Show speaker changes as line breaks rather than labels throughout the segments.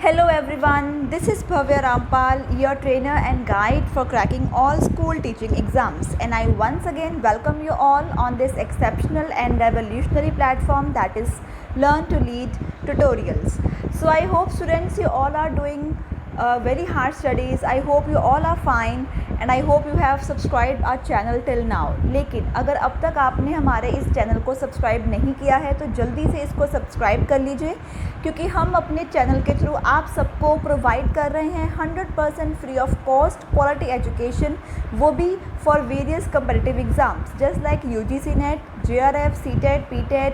Hello everyone, this is Bhavya Rampal, your trainer and guide for cracking all school teaching exams, and I once again welcome you all on this exceptional and revolutionary platform that is Learn to Lead Tutorials. So I hope students you all are doing very hard studies. I hope you all are fine and I hope you have subscribed our channel till now. लेकिन अगर अब तक आपने हमारे इस channel को subscribe नहीं किया है तो जल्दी से इसको सब्सक्राइब कर लीजिए, क्योंकि हम अपने चैनल के थ्रू आप सबको प्रोवाइड कर रहे हैं 100% free of cost quality education, वो भी for various competitive exams just like UGC net, JRF, CTET, PTET,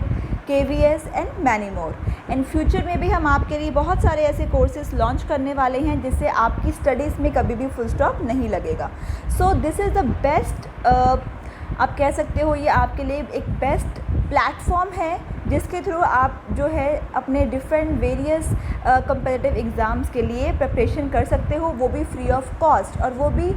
KVS and many more. And future में भी हम आपके लिए बहुत सारे ऐसे कोर्सेज लॉन्च करने वाले हैं जिससे आपकी स्टडीज़ में कभी भी फुल स्टॉप नहीं लगेगा. So this is the best, आप कह सकते हो ये आपके लिए एक बेस्ट प्लेटफॉर्म है जिसके थ्रू आप जो है अपने डिफरेंट वेरियस कम्पिटिटिव एग्ज़ाम्स के लिए प्रिपरेशन कर सकते हो, वो भी फ्री ऑफ कॉस्ट, और वो भी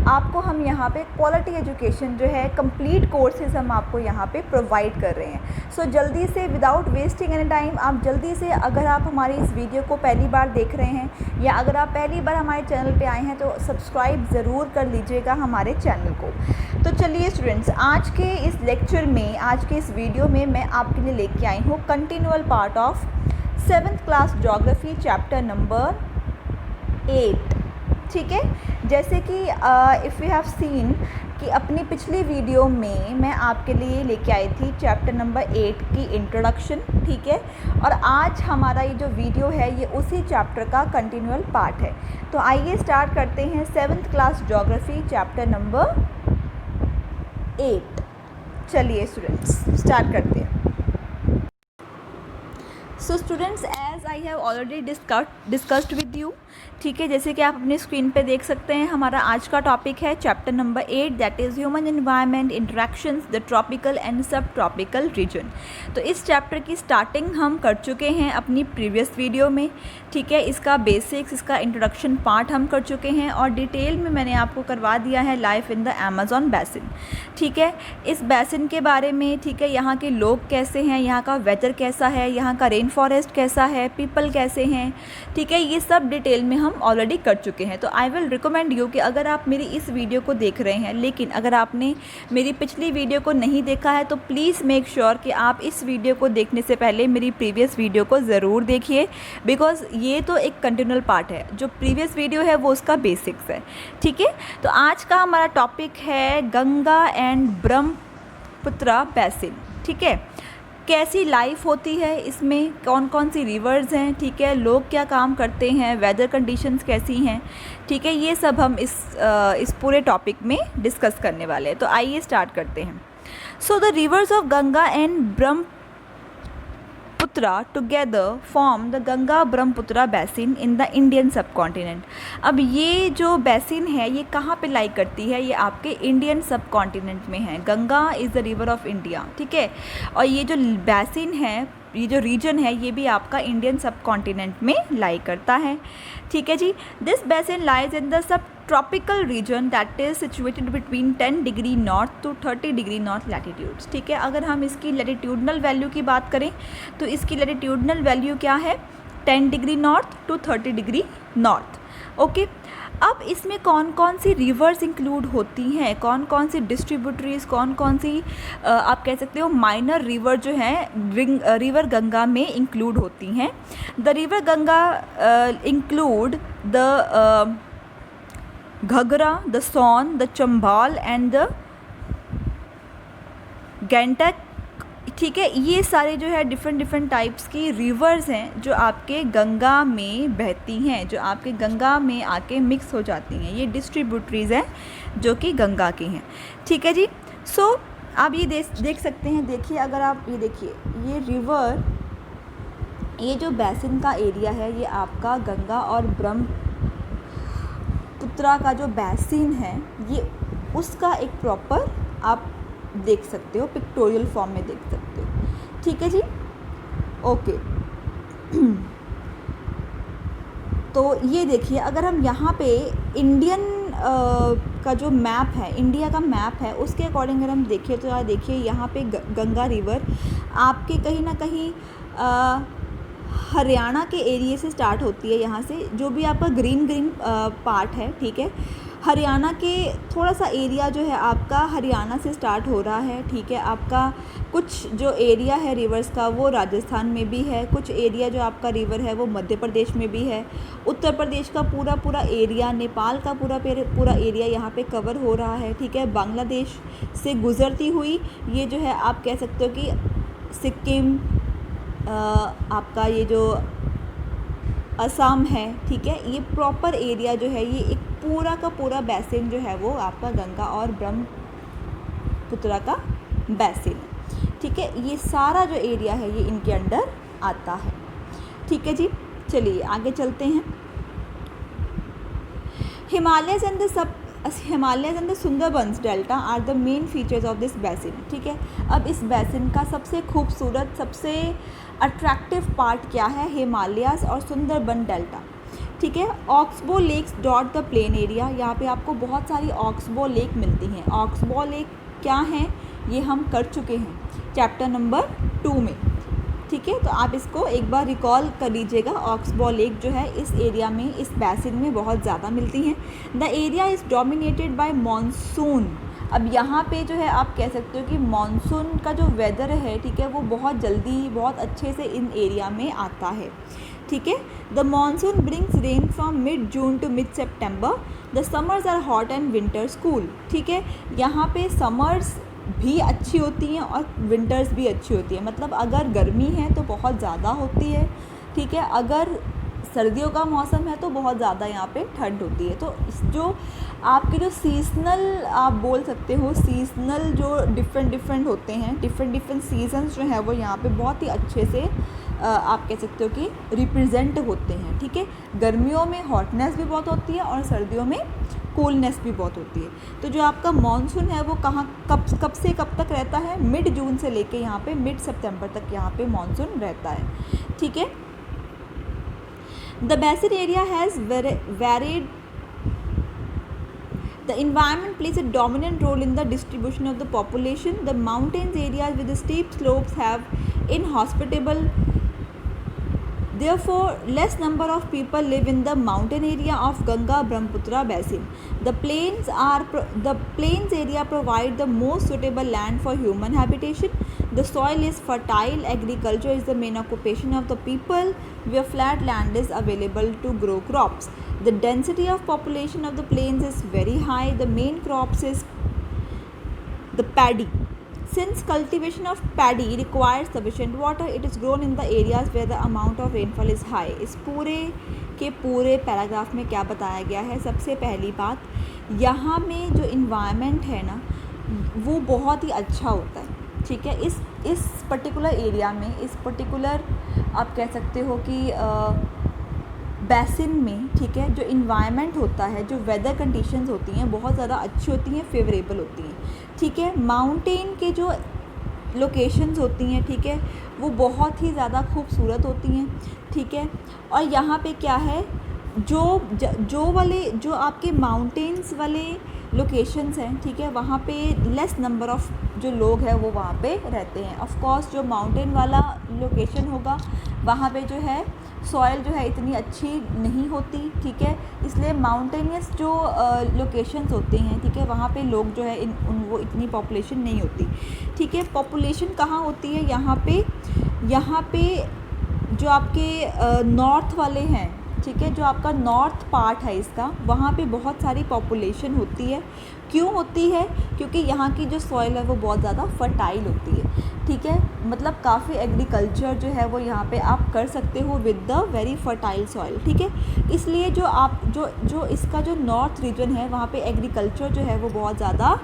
आपको हम यहाँ पे क्वालिटी एजुकेशन जो है कंप्लीट कोर्सेज हम आपको यहाँ पे प्रोवाइड कर रहे हैं. सो जल्दी से विदाउट वेस्टिंग एनी टाइम आप जल्दी से, अगर आप हमारी इस वीडियो को पहली बार देख रहे हैं या अगर आप पहली बार हमारे चैनल पे आए हैं तो सब्सक्राइब ज़रूर कर लीजिएगा हमारे चैनल को. तो चलिए स्टूडेंट्स, आज के इस लेक्चर में, आज के इस वीडियो में मैं आपके लिए लेके आई हूँ continual part of 7th class geography chapter number 8. ठीक है, जैसे कि इफ़ यू हैव सीन कि अपनी पिछली वीडियो में मैं आपके लिए लेके आई थी चैप्टर नंबर 8 की इंट्रोडक्शन. ठीक है, और आज हमारा ये जो वीडियो है ये उसी चैप्टर का कंटिन्यूअल पार्ट है. तो आइए स्टार्ट करते हैं 7th class geography chapter number 8. चलिए स्टूडेंट्स स्टार्ट करते हैं. So students, as I have already discussed with you, ठीक है, जैसे कि आप अपनी स्क्रीन पे देख सकते हैं हमारा आज का टॉपिक है chapter number 8, that is human environment interactions the tropical and सब ट्रॉपिकल रीजन. तो इस चैप्टर की स्टार्टिंग हम कर चुके हैं अपनी प्रीवियस वीडियो में. ठीक है, इसका बेसिक्स, इसका इंट्रोडक्शन पार्ट हम कर चुके हैं और डिटेल में मैंने आपको करवा दिया है life in the Amazon basin. ठीक है, इस बेसिन के बारे में, ठीक है, यहाँ के लोग कैसे हैं, यहाँ का वेदर कैसा है, यहाँ का रेन फॉरेस्ट कैसा है, पीपल कैसे हैं, ठीक है, ये सब डिटेल में हम ऑलरेडी कर चुके हैं. तो आई विल रिकमेंड यू कि अगर आप मेरी इस वीडियो को देख रहे हैं लेकिन अगर आपने मेरी पिछली वीडियो को नहीं देखा है तो प्लीज़ मेक श्योर कि आप इस वीडियो को देखने से पहले मेरी प्रीवियस वीडियो को ज़रूर देखिए, बिकॉज़ ये तो एक कंटिन्यूअल पार्ट है. जो प्रीवियस वीडियो है वो उसका बेसिक्स है. ठीक है, तो आज का हमारा टॉपिक है गंगा एंड ब्रह्मपुत्र बेसिन. ठीक है, कैसी लाइफ होती है इसमें, कौन कौन सी रिवर्स हैं, ठीक है, लोग क्या काम करते हैं, वेदर कंडीशंस कैसी हैं, ठीक है, ये सब हम इस पूरे टॉपिक में डिस्कस करने वाले हैं. तो आइए स्टार्ट करते हैं. So the reverse of Ganga and Brahmaputra together form the Ganga Brahmaputra basin in the Indian सब कॉन्टिनेंट. अब ये जो बेसिन है ये कहाँ पे लाई करती है, ये आपके इंडियन सब कॉन्टिनेंट में है. Ganga is the river of India. ठीक है, और ये जो बेसिन है, ये जो रीजन है ये भी आपका इंडियन सब कॉन्टिनेंट में लाई करता है. ठीक है जी, this basin lies in the sub tropical region that is situated between 10 degree north to 30 degree north latitudes. ठीक है, अगर हम इसकी लैटिट्यूडनल वैल्यू की बात करें तो इसकी लैटिट्यूडनल वैल्यू क्या है, 10 degree north to 30 degree north. Okay, अब इसमें कौन कौन सी रिवर्स इंक्लूड होती हैं, कौन कौन सी डिस्ट्रीब्यूटरीज, कौन कौन सी आप कह सकते हो माइनर रिवर जो हैं रिवर गंगा में इंक्लूड होती हैं. The river Ganga include the Ghaghara, the Son, the Chambal and the Gandak. ठीक है, ये सारे जो है डिफरेंट टाइप्स की रिवर्स हैं जो आपके गंगा में बहती हैं, जो आपके गंगा में आके मिक्स हो जाती हैं. ये डिस्ट्रीब्यूटरीज हैं जो कि गंगा की हैं. ठीक है जी, सो आप ये देख सकते हैं. देखिए, अगर आप ये देखिए, ये रिवर, ये जो बेसिन का एरिया है ये आपका गंगा और ब्रह्मपुत्र का जो बेसिन है ये उसका एक प्रॉपर आप देख सकते हो, पिक्टोरियल फॉर्म में देख सकते हो. ठीक है जी, ओके. तो ये देखिए, अगर हम यहाँ पे इंडियन का जो मैप है, इंडिया का मैप है, उसके अकॉर्डिंग अगर हम देखें तो देखिए यहाँ पे गंगा रिवर आपके कहीं ना कहीं हरियाणा के एरिया से स्टार्ट होती है, यहाँ से जो भी आपका ग्रीन ग्रीन पार्ट है, ठीक है, हरियाणा के थोड़ा सा एरिया जो है आपका हरियाणा से स्टार्ट हो रहा है, ठीक है। आपका कुछ जो एरिया है रिवर्स का वो राजस्थान में भी है, कुछ एरिया जो आपका रिवर है वो मध्य प्रदेश में भी है, उत्तर प्रदेश का पूरा पूरा एरिया, नेपाल का पूरा एरिया यहाँ पे कवर हो रहा है, ठीक है। बांग्लादेश से गुज़रती हुई ये जो है आप कह सकते हो कि सिक्किम, आपका ये जो असम है, ठीक है, ये प्रॉपर एरिया जो है ये एक पूरा का पूरा बेसिन जो है वो आपका गंगा और ब्रह्मपुत्र का बेसिन है, ठीक है। ये सारा जो एरिया है ये इनके अंडर आता है, ठीक है जी। चलिए आगे चलते हैं। Himalayas and the Sundarbans delta R the main features of this basin, ठीक है। अब इस बेसिन का सबसे खूबसूरत, सबसे अट्रैक्टिव पार्ट क्या है? हिमालयास और सुंदरबन डेल्टा, ठीक है। Oxbow lakes dot the plain area, यहाँ पे आपको बहुत सारी ऑक्सबो लेक मिलती हैं। ऑक्सबो लेक क्या हैं ये हम कर चुके हैं चैप्टर नंबर 2 में, ठीक है। तो आप इसको एक बार रिकॉल कर लीजिएगा। ऑक्सबो लेक जो है इस एरिया में, इस बेसिन में बहुत ज़्यादा मिलती हैं। The area is dominated by monsoon. अब यहाँ पे जो है आप कह सकते हो कि मानसून का जो वेदर है, ठीक है, वो बहुत जल्दी, बहुत अच्छे से इन एरिया में आता है, ठीक है। The monsoon brings rain from mid June to mid September. The summers are hot and winters cool, ठीक है। यहाँ पे समर्स भी अच्छी होती हैं और विंटर्स भी अच्छी होती है। मतलब अगर गर्मी है तो बहुत ज़्यादा होती है, ठीक है, अगर सर्दियों का मौसम है तो बहुत ज़्यादा यहाँ पे ठंड होती है। तो जो आपके जो सीजनल, आप बोल सकते हो सीजनल जो डिफरेंट होते हैं, डिफरेंट सीजन्स जो हैं वो यहाँ पे बहुत ही अच्छे से आप कह सकते हो कि रिप्रेजेंट होते हैं, ठीक है। गर्मियों में हॉटनेस भी बहुत होती है और सर्दियों में कूलनेस भी बहुत होती है। तो जो आपका मानसून है वो कब से कब तक रहता है? मिड जून से लेके यहाँ पे मिड सितंबर तक यहाँ पे मानसून रहता है, ठीक है। The basin area has varied The environment plays a dominant role in the distribution of the population. The mountains areas with the steep slopes have inhospitable. Therefore, less number of people live in the mountain area of Ganga Brahmaputra basin. The plains area provide the most suitable land for human habitation. The soil is fertile. Agriculture is the main occupation of the people, where flat land is available to grow crops. The density of population of the plains is very high. The main crops is the paddy. Since cultivation of paddy requires sufficient water, it is grown in the areas where the amount of rainfall is high. इस पूरे के पूरे paragraph में क्या बताया गया है? सबसे पहली बात, यहाँ में जो इन्वायरमेंट है ना वो बहुत ही अच्छा होता है, ठीक है। इस पर्टिकुलर एरिया में, इस पर्टिकुलर आप कह सकते हो कि बेसिन में, ठीक है, जो इन्वायरमेंट होता है, जो वेदर कंडीशंस होती हैं बहुत ज़्यादा अच्छी होती हैं, फेवरेबल होती हैं, ठीक है। माउंटेन के जो लोकेशंस होती हैं, ठीक है, वो बहुत ही ज़्यादा खूबसूरत होती हैं, ठीक है। और यहाँ पे क्या है, जो आपके माउंटेन्स वाले लोकेशंस हैं, ठीक है, वहाँ पे लेस नंबर ऑफ़ जो लोग हैं वो वहाँ पे रहते हैं। ऑफ कोर्स जो माउंटेन वाला लोकेशन होगा वहाँ पे जो है सॉइल जो है इतनी अच्छी नहीं होती, ठीक है, इसलिए माउंटेनियस जो लोकेशंस होते हैं, ठीक है, वहाँ पे लोग जो है वो इतनी पॉपुलेशन नहीं होती, ठीक है। पॉपुलेशन कहाँ होती है? यहाँ पे जो आपके नॉर्थ वाले हैं, ठीक है, जो आपका नॉर्थ पार्ट है इसका, वहाँ पे बहुत सारी पॉपुलेशन होती है। क्यों होती है? क्योंकि यहाँ की जो सॉइल है वो बहुत ज़्यादा फर्टाइल होती है, ठीक है। मतलब काफ़ी एग्रीकल्चर जो है वो यहाँ पे आप कर सकते हो with the very fertile soil, ठीक है। इसलिए जो इसका जो नॉर्थ रीजन है वहाँ पे एग्रीकल्चर जो है वो बहुत ज़्यादा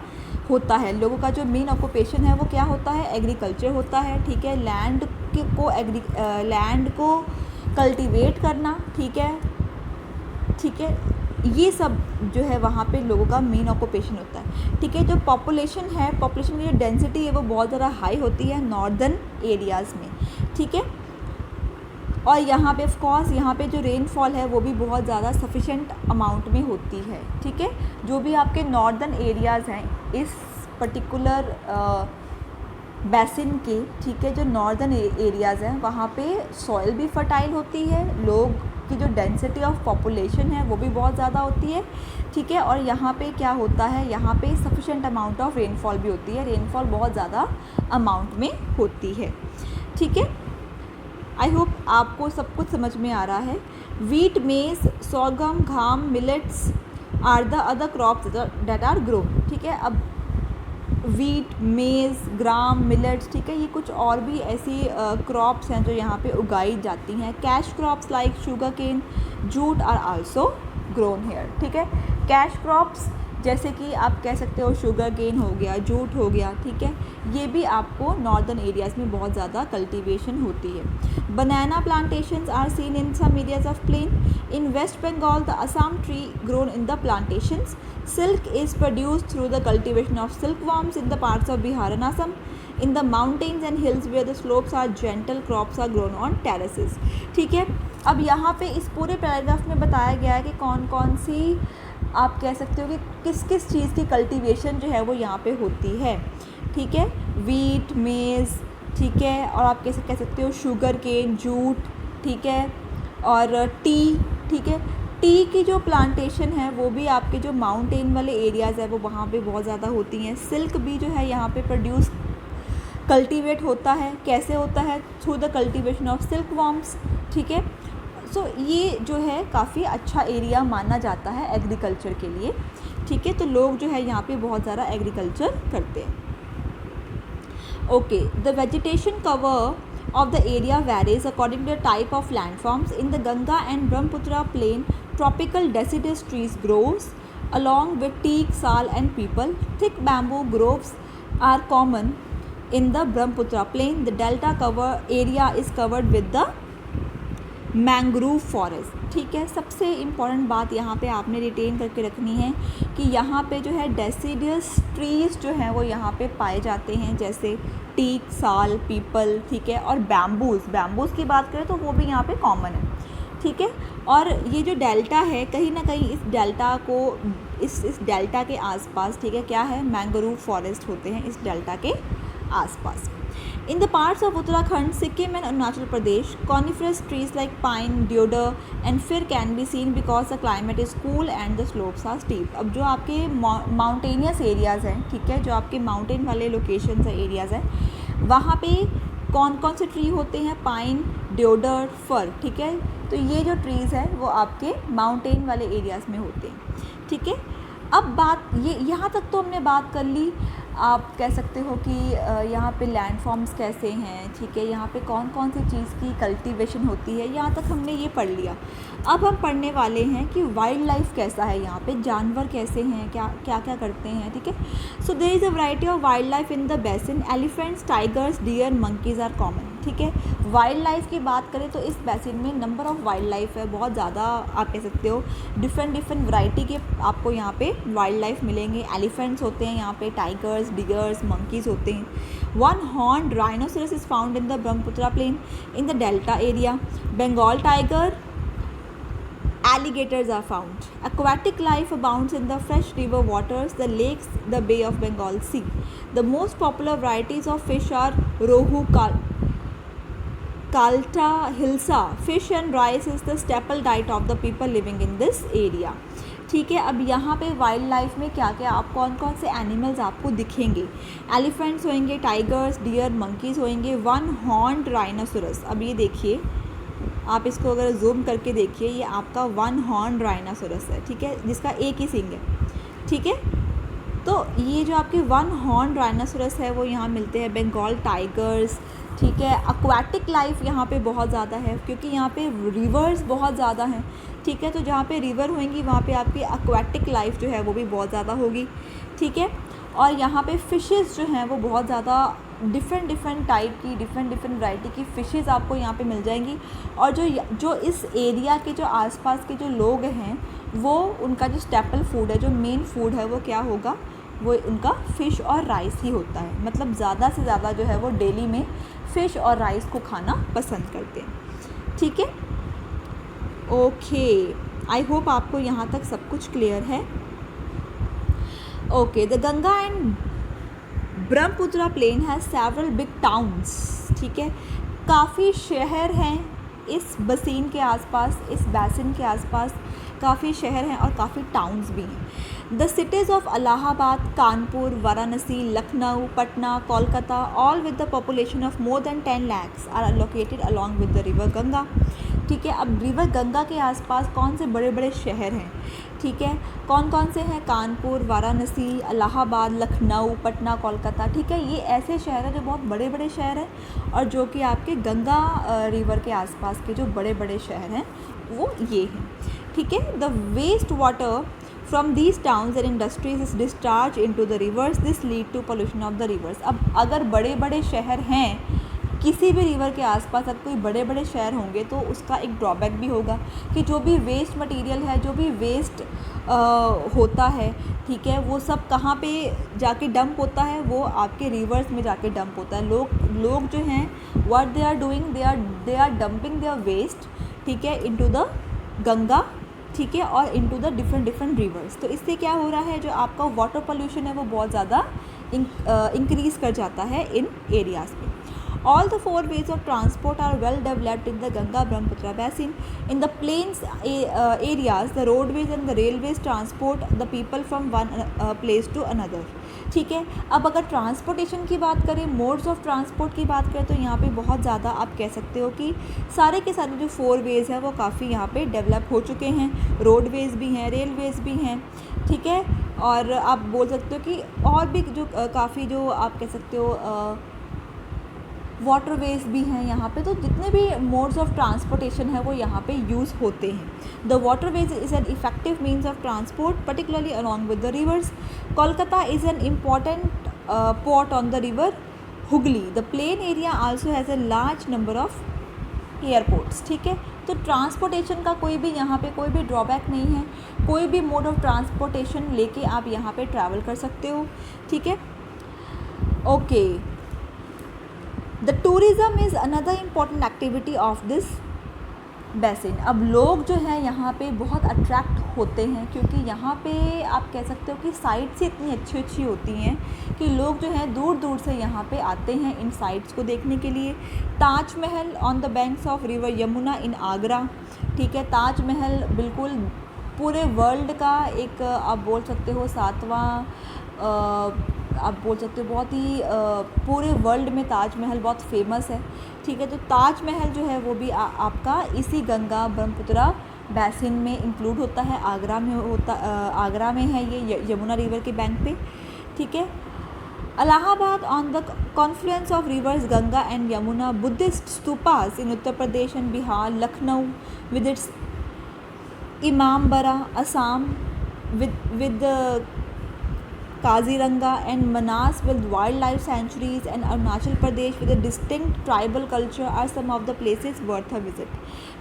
होता है। लोगों का जो मेन ऑक्यूपेशन है वो क्या होता है? एग्रीकल्चर होता है, ठीक है। लैंड को कल्टीवेट करना, ठीक है, ये सब जो है वहाँ पे लोगों का मेन ऑक्यूपेशन होता है, ठीक है। जो पॉपुलेशन की जो डेंसिटी है वो बहुत ज़्यादा हाई होती है नॉर्दर्न एरियाज़ में, ठीक है। और यहाँ पे ऑफ कोर्स यहाँ पे जो रेनफॉल है वो भी बहुत ज़्यादा सफिशेंट अमाउंट में होती है, ठीक है। जो भी आपके नॉर्दर्न एरियाज़ हैं इस पर्टिकुलर बेसिन के, ठीक है, जो नॉर्दर्न एरियाज़ हैं वहाँ पे सॉइल भी फर्टाइल होती है, लोग की जो डेंसिटी ऑफ पॉपुलेशन है वो भी बहुत ज़्यादा होती है, ठीक है, और यहाँ पे क्या होता है, यहाँ पे सफिशेंट अमाउंट ऑफ रेनफॉल भी होती है, रेनफॉल बहुत ज़्यादा अमाउंट में होती है, ठीक है। आई होप आपको सब कुछ समझ में आ रहा है। Wheat, maize, sorghum, gram, millets are the other crops that are grown, ठीक है। अब वीट, मेज़, ग्राम, मिलेट्स, ठीक है, ये कुछ और भी ऐसी क्रॉप्स हैं जो यहाँ पे उगाई जाती हैं। Cash crops like sugarcane, jute are also grown here, ठीक है। कैश क्रॉप्स जैसे कि आप कह सकते हो शुगर केन हो गया, जूट हो गया, ठीक है, ये भी आपको नॉर्दर्न एरियाज़ में बहुत ज़्यादा कल्टीवेशन होती है। Banana plantations are seen in some areas of plain. In West Bengal, the Assam tree grown in the plantations. Silk is produced through the cultivation of silkworms in the parts of Bihar and Assam. In the mountains and hills where the slopes are gentle, crops are grown on terraces. ठीक है, अब यहाँ पे इस पूरे paragraph में बताया गया है कि कौन कौन सी आप कह सकते हो कि किस किस चीज़ की कल्टीवेशन जो है वो यहाँ पे होती है, ठीक है। वीट, मेज़, ठीक है, और आप कह सकते हो शुगर केन, जूट, ठीक है, और टी, ठीक है। टी की जो प्लांटेशन है वो भी आपके जो माउंटेन वाले एरियाज़ है वो वहाँ पे बहुत ज़्यादा होती हैं। सिल्क भी जो है यहाँ पे प्रोड्यूस कल्टीवेट होता है, कैसे होता है, through the cultivation of silk worms, ठीक है। सो ये जो है काफ़ी अच्छा एरिया माना जाता है एग्रीकल्चर के लिए, ठीक है, तो लोग जो है यहाँ पे बहुत ज़्यादा एग्रीकल्चर करते हैं। Okay, the vegetation cover of the area varies according to the type of landforms. In the Ganga and Brahmaputra plain, tropical deciduous trees grows along with teak, sal and peepal. Thick bamboo groves are common in the Brahmaputra plain. The delta cover area is covered with the mangrove forest, ठीक है। सबसे important बात यहाँ पे आपने retain करके रखनी है कि यहाँ पे जो है डेसिडियस ट्रीज़ जो हैं वो यहाँ पे पाए जाते हैं, जैसे टीक, साल, पीपल, ठीक है, और बैम्बूज़ की बात करें तो वो भी यहाँ पे कॉमन है, ठीक है। और ये जो डेल्टा है कहीं ना कहीं इस डेल्टा को इस डेल्टा के आसपास, ठीक है, क्या है, मैंग्रोव फॉरेस्ट होते हैं इस डेल्टा के आसपास। In the parts of Uttarakhand, Sikkim and Arunachal Pradesh, coniferous trees like pine, deodar and fir can be seen because the climate is cool and the slopes are steep. अब जो आपके mountainous areas हैं, ठीक है, जो आपके mountain वाले locations हैं, एरियाज़ हैं, वहाँ पे कौन कौन से ट्री होते हैं, पाइन, deodar, फर, ठीक है। तो ये जो ट्रीज़ हैं वो आपके माउंटेन वाले एरियाज़ में होते हैं, ठीक है। अब बात ये यहाँ तक तो हमने बात कर ली, आप कह सकते हो कि यहाँ पे लैंडफॉर्म्स कैसे हैं, ठीक है, यहाँ पे कौन कौन सी चीज़ की कल्टीवेशन होती है, यहाँ तक हमने ये पढ़ लिया। अब हम पढ़ने वाले हैं कि वाइल्ड लाइफ कैसा है, यहाँ पे जानवर कैसे हैं, क्या क्या क्या करते हैं, ठीक है। So there is a variety of wildlife in the basin. Elephants, tigers, deer, monkeys are common, ठीक है। वाइल्ड लाइफ की बात करें तो इस बेसिन में नंबर ऑफ़ वाइल्ड लाइफ है बहुत ज़्यादा, आप कह सकते हो डिफरेंट वैरायटी के आपको यहाँ पे वाइल्ड लाइफ मिलेंगे। एलिफेंट्स होते हैं यहाँ पे, टाइगर्स, डियर्स, मंकीज़ होते हैं। One horn rhinoceros is found in the Brahmaputra plain in the delta area. Bengal tiger, alligators are found. Aquatic life abounds in the fresh river waters, the lakes, the Bay of Bengal Sea. The most popular varieties of fish are rohu, kalta, hilsa. Fish and rice is the staple diet of the people living in this area. ठीक है, अब यहाँ पे wild life में क्या क्या आप कौन कौन से एनिमल्स आपको दिखेंगे, एलिफेंट्स होंगे, टाइगर्स, डियर, मंकीज़ होंगे, वन हॉर्न्ड राइनोसरस। अब ये देखिए, आप इसको अगर जूम करके देखिए, ये आपका वन हॉर्न राइनोसरस है, ठीक है, जिसका एक ही सींग है, ठीक है। तो ये जो आपके वन हॉर्न राइनोसरस है वो यहाँ मिलते हैं। बंगाल टाइगर्स, ठीक है। एक्वाटिक लाइफ यहाँ पे बहुत ज़्यादा है क्योंकि यहाँ पे रिवर्स बहुत ज़्यादा हैं, ठीक है, तो जहाँ पे रिवर होंगी वहाँ पे आपकी एक्वाटिक लाइफ जो है वो भी बहुत ज़्यादा होगी, ठीक है। और यहाँ पे फ़िशेस जो हैं वो बहुत ज़्यादा डिफरेंट टाइप की, डिफरेंट वैरायटी की फ़िशेस आपको यहाँ पे मिल जाएंगी। और जो इस एरिया के जो आसपास के जो लोग हैं वो उनका जो स्टेपल फूड है, जो मेन फूड है वो क्या होगा, वो उनका फ़िश और राइस ही होता है। मतलब ज़्यादा से ज़्यादा जो है वो डेली में फ़िश और राइस को खाना पसंद करते हैं, ठीक है। ओके, आई होप आपको यहाँ तक सब कुछ क्लियर है। Okay, the Ganga and Brahmaputra plain has several big towns, ठीक है, काफ़ी शहर हैं इस बसीन के आसपास, इस बैसिन के आसपास काफ़ी शहर हैं और काफ़ी टाउन्स भी हैं। The cities of Allahabad, Kanpur, Varanasi, Lucknow, Patna, Kolkata, all with the population of more than 10 lakhs are located along with the river Ganga, ठीक है। अब रिवर गंगा के आसपास कौन से बड़े बड़े शहर हैं, ठीक है, कौन कौन से हैं? कानपुर, वाराणसी, इलाहाबाद, लखनऊ, पटना, कोलकाता, ठीक है। ये ऐसे शहर हैं जो बहुत बड़े बड़े शहर हैं और जो कि आपके गंगा रिवर के आसपास के जो बड़े बड़े शहर हैं वो ये हैं, ठीक है। The waste water from these towns and industries is discharge into the rivers, this lead to pollution of the rivers. अब अगर बड़े बड़े शहर हैं किसी भी रिवर के आसपास, अगर कोई बड़े बड़े शहर होंगे तो उसका एक ड्रॉबैक भी होगा कि जो भी वेस्ट मटेरियल है, जो भी वेस्ट होता है, ठीक है, वो सब कहाँ पे जाके डंप होता है? वो आपके रिवर्स में जाके डंप होता है। लोग जो हैं what they are doing, they are dumping their waste, ठीक है, इनटू द गंगा, ठीक है, और इनटू द डिफरेंट रिवर्स। तो इससे क्या हो रहा है, जो आपका वाटर पोल्यूशन है वो बहुत ज़्यादा इंक्रीज़ कर जाता है इन एरियाज़ में। All the four ways of transport are well developed in the Ganga Brahmaputra basin. In the plains areas, the roadways and the railways transport the people from one place to another. ठीक है। अब अगर transportation की बात करें, modes of transport की बात करें, तो यहाँ पे बहुत ज़्यादा आप कह सकते हो कि सारे के सारे जो 4 वेज़ हैं वो काफ़ी यहाँ पे डेवलप हो चुके हैं। रोडवेज़ भी हैं, रेलवेज़ भी हैं, ठीक है। और आप बोल सकते हो कि और भी जो काफ़ी जो आप कह सकते हो वाटरवेज भी हैं यहाँ पे। तो जितने भी मोड्स ऑफ ट्रांसपोर्टेशन है वो यहाँ पे यूज़ होते हैं। The waterways is an effective means of transport particularly along with the reverse. Kolkata is an important port on the river Hooghly. The plain area also has a large number of airports, ठीक है। तो transportation का कोई भी यहाँ पे कोई भी ड्रॉबैक नहीं है, कोई भी मोड ऑफ ट्रांसपोर्टेशन लेके आप यहाँ पे ट्रैवल कर सकते हो, ठीक है। Okay, the tourism is another important activity of this basin. अब लोग जो हैं यहाँ पे बहुत अट्रैक्ट होते हैं क्योंकि यहाँ पे आप कह सकते हो कि साइट्स इतनी अच्छी अच्छी होती हैं कि लोग जो हैं दूर दूर से यहाँ पे आते हैं इन साइट्स को देखने के लिए। Taj Mahal on the banks of river Yamuna in Agra, ठीक है। ताजमहल बिल्कुल पूरे वर्ल्ड का एक आप बोल सकते हो 7वां आप बोल सकते हो बहुत ही पूरे वर्ल्ड में ताजमहल बहुत फेमस है, ठीक है। तो ताजमहल जो है वो भी आपका इसी गंगा ब्रह्मपुत्र बैसिन में इंक्लूड होता है। आगरा में है ये यमुना रिवर के बैंक पे, ठीक है। Allahabad on the Confluence of reverse Ganga and Yamuna, Buddhist stupas in Uttar Pradesh and Bihar, Lucknow with its Imambara, Assam with Kaziranga and Manas with wildlife sanctuaries and Arunachal Pradesh with a distinct tribal culture are some of the places worth a visit,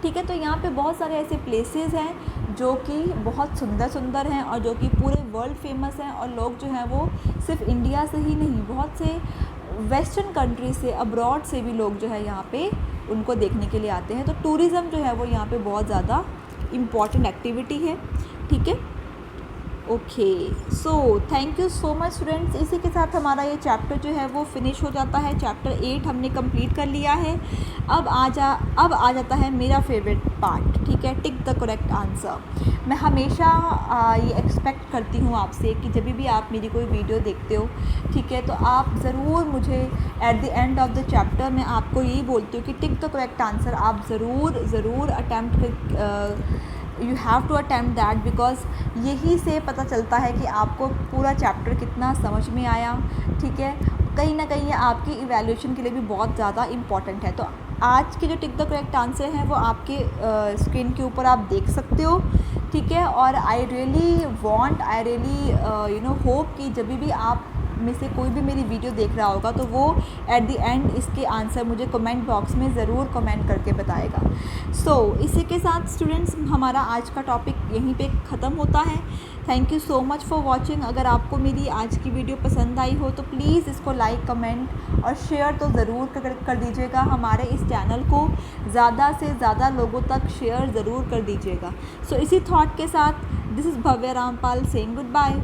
ठीक है। तो यहाँ पे बहुत सारे ऐसे places हैं जो कि बहुत सुंदर सुंदर हैं और जो कि पूरे वर्ल्ड फेमस हैं और लोग जो हैं वो सिर्फ इंडिया से ही नहीं, बहुत से वेस्टर्न कंट्री से, अब्रॉड से भी लोग जो है यहाँ पे उनको देखने के लिए आते हैं। तो टूरिज़म जो है वो यहाँ पे बहुत ज़्यादा इम्पॉर्टेंट एक्टिविटी है, ठीक है। Okay, so thank you so much students. इसी के साथ हमारा ये चैप्टर जो है वो फिनिश हो जाता है। चैप्टर 8 हमने कंप्लीट कर लिया है। अब आ जाता है मेरा फेवरेट पार्ट, ठीक है, टिक द करेक्ट आंसर। मैं हमेशा ये एक्सपेक्ट करती हूँ आपसे कि जब भी आप मेरी कोई वीडियो देखते हो, ठीक है, तो आप ज़रूर मुझे at the end of the chapter मैं आपको यही बोलती हूँ कि टिक द करेक्ट आंसर आप ज़रूर attempt you have to attempt that, because यही से पता चलता है कि आपको पूरा चैप्टर कितना समझ में आया, ठीक है। कहीं ना कहीं ये आपकी इवैल्यूएशन के लिए भी बहुत ज़्यादा इम्पॉर्टेंट है। तो आज के जो टिक द करेक्ट आंसर हैं वो आपके स्क्रीन के ऊपर आप देख सकते हो, ठीक है। और आई रियली होप कि जब भी आप में से कोई भी मेरी वीडियो देख रहा होगा तो वो एट द एंड इसके आंसर मुझे कमेंट बॉक्स में ज़रूर कमेंट करके बताएगा। सो इसी के साथ स्टूडेंट्स हमारा आज का टॉपिक यहीं पे ख़त्म होता है। Thank you so much for watching. अगर आपको मेरी आज की वीडियो पसंद आई हो तो प्लीज़ इसको लाइक, कमेंट और शेयर तो ज़रूर कर दीजिएगा। हमारे इस चैनल को ज़्यादा से ज़्यादा लोगों तक शेयर ज़रूर कर दीजिएगा। सो इसी थॉट के साथ this is Bhavya Rampal saying good bye.